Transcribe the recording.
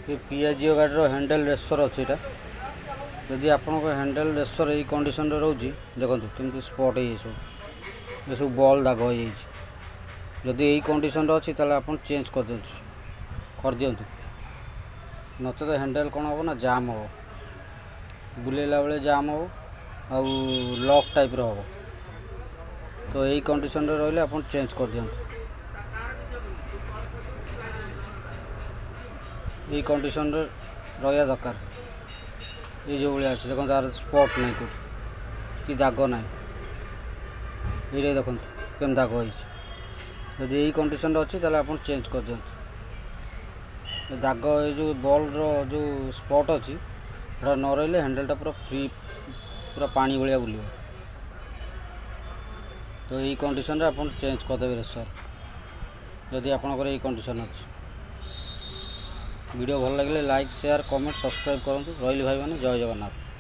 ये पिआजिओ गाड़ी handle racer अच्छी यहाँ जदि आपण हैंडल रेसर यही कंडीशन रोचे देखो केमती स्पट ये सब बॉल दाग हो जदि यही कंडीशन अच्छी ताले आप चेंज कर दिंतु नचेत हैंडल कौन हम ना जाम हो बुलेला बेले जाम हो आउ लॉक टाइप हम तो यही कंडीशन रही आप चेंज कर दिंतु यही कंडीशन रहा दरकार ये जो भाई अच्छे देखो तार स्पट नहीं कौट कि दाग ना ये देखो केम दाग हो जदि यही कंडीशन अच्छी ताले आप चेंज कर दिंतु दाग ये जो बॉल जो स्पट अच्छी न रही हैंडलटा पूरा फ्री पूरा पानी भाया बुल तो यही कंडीशन आप चेंज करदे रेसर जदि आपंकर यही कंडीशन अच्छी वीडियो भल लगे लाइक शेयर कमेंट सब्सक्राइब करूँ रही भाई मैंने जय जगन्नाथ।